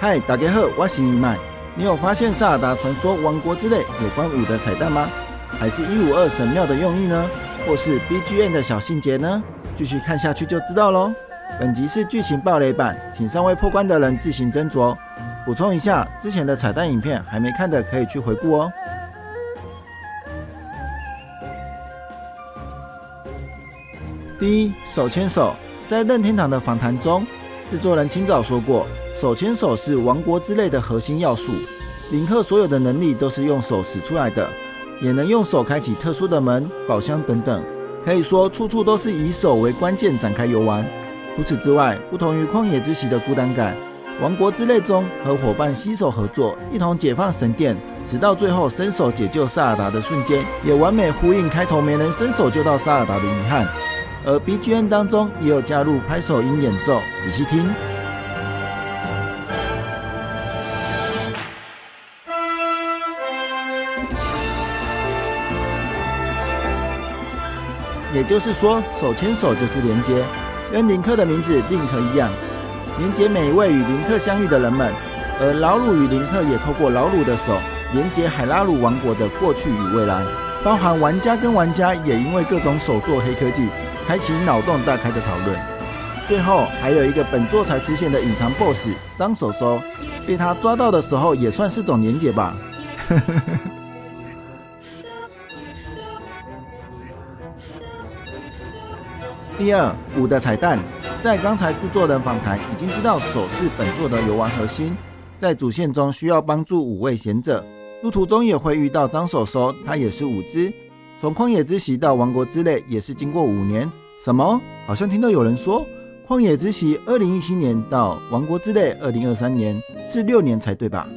嗨，大家好，我是米麦。你有发现萨尔达传说王国之泪有关武的彩蛋吗？还是152神庙的用意呢？或是 BGM 的小细节呢？继续看下去就知道咯。本集是剧情爆雷版，请尚未破关的人自行斟酌。补充一下，之前的彩蛋影片还没看的可以去回顾哦。第一，手牵手。在任天堂的访谈中，制作人清早说过，手牵手是王国之泪的核心要素。林克所有的能力都是用手使出来的，也能用手开启特殊的门、宝箱等等，可以说处处都是以手为关键展开游玩。除此之外，不同于旷野之息的孤单感，王国之泪中和伙伴携手合作，一同解放神殿，直到最后伸手解救萨尔达的瞬间，也完美呼应开头没能伸手救到萨尔达的遗憾。而 BGM 当中也有加入拍手音演奏，仔细听。也就是说，手牵手就是连接，跟林克的名字 Link 一样，连接每一位与林克相遇的人们。而老鲁与林克也透过老鲁的手，连接海拉鲁王国的过去与未来，包含玩家跟玩家也因为各种手作黑科技，开启脑洞大开的讨论。最后还有一个本作才出现的隐藏 BOSS 张手手，被他抓到的时候也算是种连结吧。第二，武的彩蛋。在刚才制作人访谈已经知道手是本作的游玩核心，在主线中需要帮助5位贤者，路途中也会遇到张手手，他也是武之。从旷野之息到王国之泪也是经过5年。什么？好像听到有人说旷野之息2017年到王国之泪2023年是6年才对吧？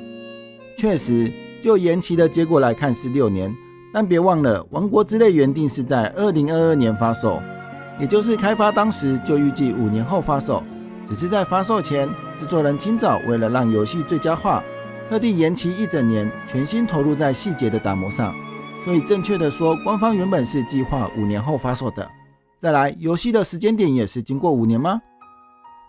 确实，就延期的结果来看是6年，但别忘了王国之泪原定是在2022年发售，也就是开发当时就预计5年后发售，只是在发售前，制作人清早为了让游戏最佳化，特地延期1整年，全心投入在细节的打磨上。所以正确的说，官方原本是计划5年后发售的。再来，游戏的时间点也是经过5年吗？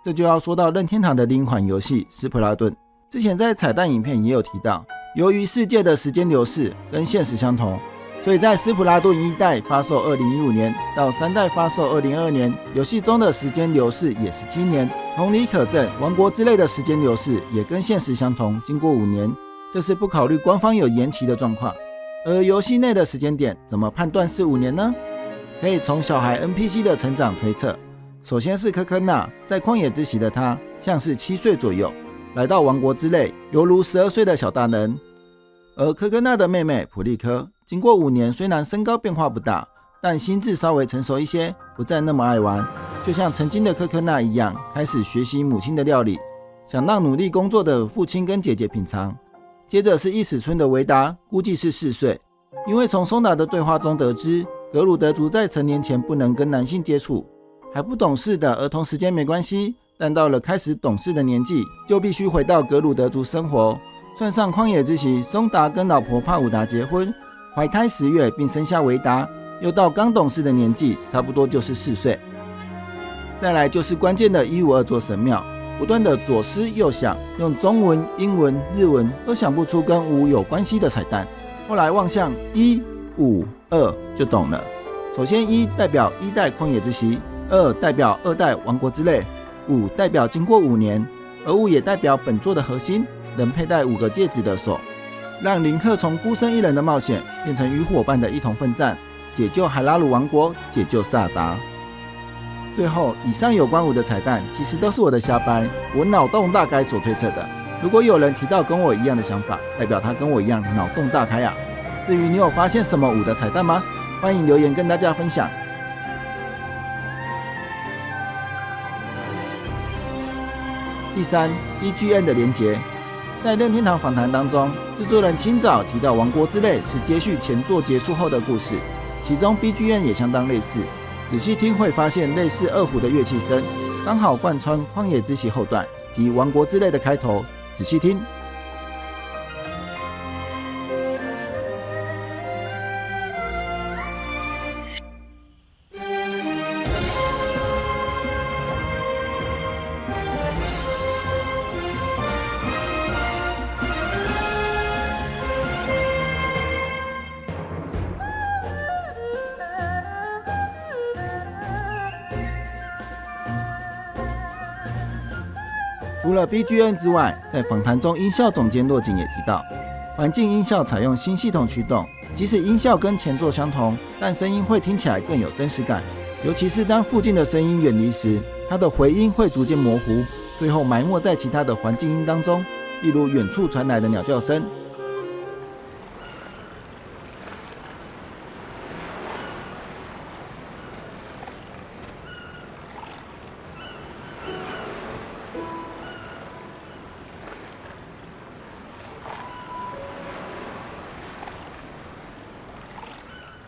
这就要说到任天堂的另一款游戏斯普拉顿。之前在彩蛋影片也有提到，由于世界的时间流逝跟现实相同，所以在斯普拉顿1代发售2015年到3代发售2022年，游戏中的时间流逝也是7年。同理可证，王国之泪的时间流逝也跟现实相同，经过5年，这是不考虑官方有延期的状况。而游戏内的时间点怎么判断是5年呢？可以从小孩 NPC 的成长推测。首先是科科纳，在旷野之息的他像是7岁左右，来到王国之泪犹如12岁的小大人。而科科纳的妹妹普利科，经过5年，虽然身高变化不大，但心智稍微成熟一些，不再那么爱玩，就像曾经的科科纳一样，开始学习母亲的料理，想让努力工作的父亲跟姐姐品尝。接着是异史村的维达，估计是4岁，因为从松达的对话中得知，格鲁德族在成年前不能跟男性接触，还不懂事的儿童时间没关系，但到了开始懂事的年纪，就必须回到格鲁德族生活。算上旷野之息，松达跟老婆帕武达结婚，怀胎10月并生下维达，又到刚懂事的年纪，差不多就是4岁。再来就是关键的152座神庙，不断的左思右想，用中文、英文、日文都想不出跟5有关系的彩蛋。后来望向1、5、2就懂了。首先1代表1代旷野之息，2代表2代王国之泪，5代表经过5年，而5也代表本作的核心，能佩戴5个戒指的手，让林克从孤身一人的冒险变成与伙伴的一同奋战，解救海拉鲁王国，解救萨尔达。最后，以上有关5的彩蛋其实都是我的瞎掰，我脑洞大开所推测的。如果有人提到跟我一样的想法，代表他跟我一样脑洞大开啊。至于你有发现什么5的彩蛋吗？欢迎留言跟大家分享。第三 ，BGM 的连结。在任天堂访谈当中，制作人清早提到王国之泪是接续前作结束后的故事，其中 BGM 也相当类似。仔细听会发现类似二胡的乐器声，刚好贯穿旷野之息后段及王国之泪的开头。仔细听。除了 BGM 之外，在访谈中，音效总监骆景也提到，环境音效采用新系统驱动，即使音效跟前作相同，但声音会听起来更有真实感。尤其是当附近的声音远离时，它的回音会逐渐模糊，最后埋没在其他的环境音当中，例如远处传来的鸟叫声。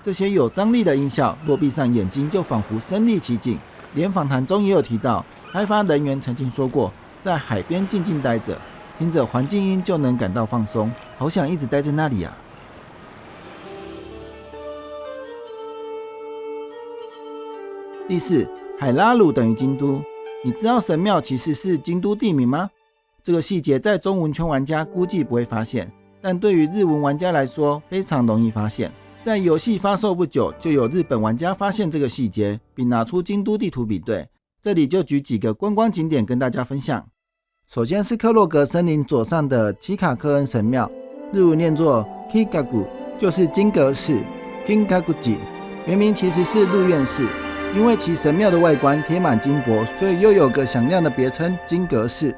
这些有张力的音效，若闭上眼睛就仿佛身临其境。连访谈中也有提到，开发人员曾经说过，在海边静静待着，听着环境音就能感到放松，好想一直待在那里啊。第四，海拉鲁等于京都。你知道神庙其实是京都地名吗？这个细节在中文圈玩家估计不会发现，但对于日文玩家来说非常容易发现。在游戏发售不久，就有日本玩家发现这个细节，并拿出京都地图比对。这里就举几个观光景点跟大家分享。首先是科洛格森林左上的奇卡科恩神庙，日文念作 Kikaku， 就是金阁寺 Kinkakuji， 原名其实是鹿苑寺，因为其神庙的外观贴满金箔，所以又有个响亮的别称金阁寺。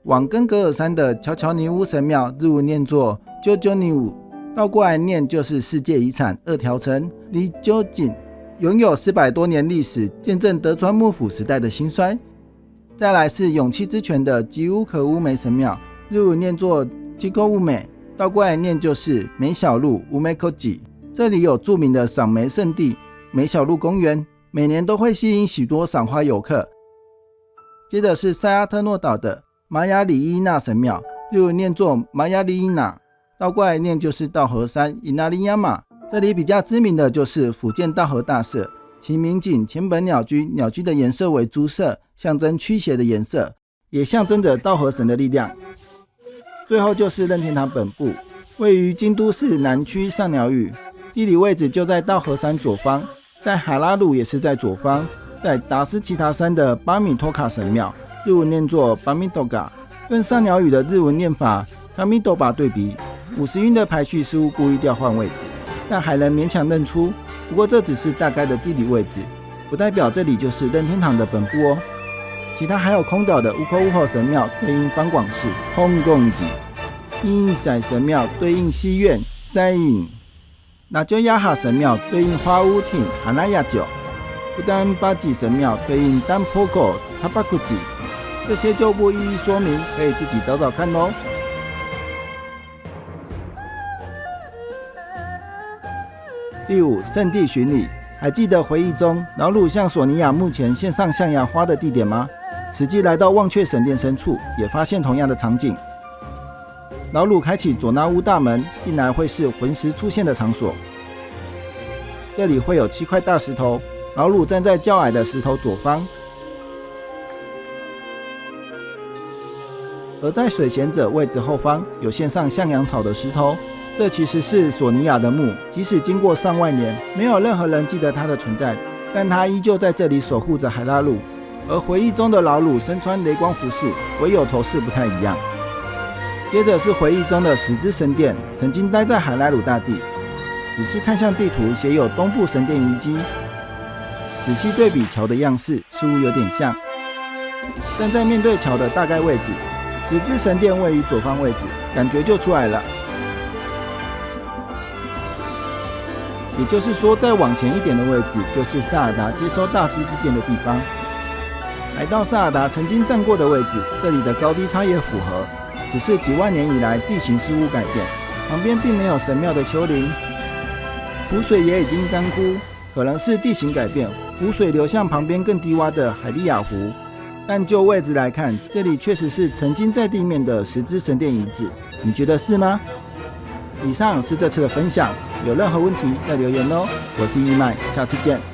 往根格尔山的乔乔尼乌神庙，日文念作 Jojo-ni-u，倒过来念就是世界遗产二条城离究竟，拥有400多年历史，见证德川幕府时代的兴衰。再来是勇气之泉的吉屋可乌梅神庙，日文念作吉沟乌梅，倒过来念就是梅小路乌梅口吉。这里有著名的赏梅圣地梅小路公园，每年都会吸引许多赏花游客。接着是塞阿特诺岛的玛雅里伊纳神庙，日文念作玛雅里伊纳，倒过来念就是稻荷山伊那利亚马。这里比较知名的就是福建稻荷大社，其名景前本鸟居，鸟居的颜色为朱色，象征驱邪的颜色，也象征着稻荷神的力量。最后就是任天堂本部，位于京都市南区上鸟屿，地理位置就在稻荷山左方，在海拉鲁也是在左方。在达斯奇塔山的巴米托卡神庙，日文念作巴米多嘎，跟上鸟屿的日文念法卡米多巴对比，50音的排序似乎故意调换位置，但还能勉强认出。不过这只是大概的地理位置，不代表这里就是任天堂的本部哦。其他还有空岛的乌口乌后神庙对应方广市空共寺，伊塞神庙对应西苑塞印，那就亚哈神庙对应花屋町哈那亚九，不丹巴吉神庙对应丹坡口塔巴库吉。这些就不一一说明，可以自己找找看咯。第五，圣地巡礼。还记得回忆中老鲁向索尼娅目前献上象牙花的地点吗？实际来到忘却神殿深处，也发现同样的场景。老鲁开启佐纳乌大门，进来会是魂石出现的场所。这里会有7块大石头，老鲁站在较矮的石头左方，而在水贤者位置后方有献上向阳草的石头。这其实是索尼娅的墓，即使经过上万年，没有任何人记得她的存在，但她依旧在这里守护着海拉鲁。而回忆中的老鲁身穿雷光服饰，唯有头饰不太一样。接着是回忆中的十之神殿，曾经待在海拉鲁大地。仔细看向地图，写有东部神殿遗迹。仔细对比桥的样式，似乎有点像。站在面对桥的大概位置，十之神殿位于左方位置，感觉就出来了。也就是说，再往前一点的位置，就是萨尔达接收大师之剑的地方。来到萨尔达曾经站过的位置，这里的高低差也符合，只是几万年以来地形似乎改变，旁边并没有神庙的丘陵，湖水也已经干枯，可能是地形改变，湖水流向旁边更低洼的海利亚湖。但就位置来看，这里确实是曾经在地面的十之神殿遗址，你觉得是吗？以上是这次的分享，有任何问题再留言哦。我是义麦，下次见。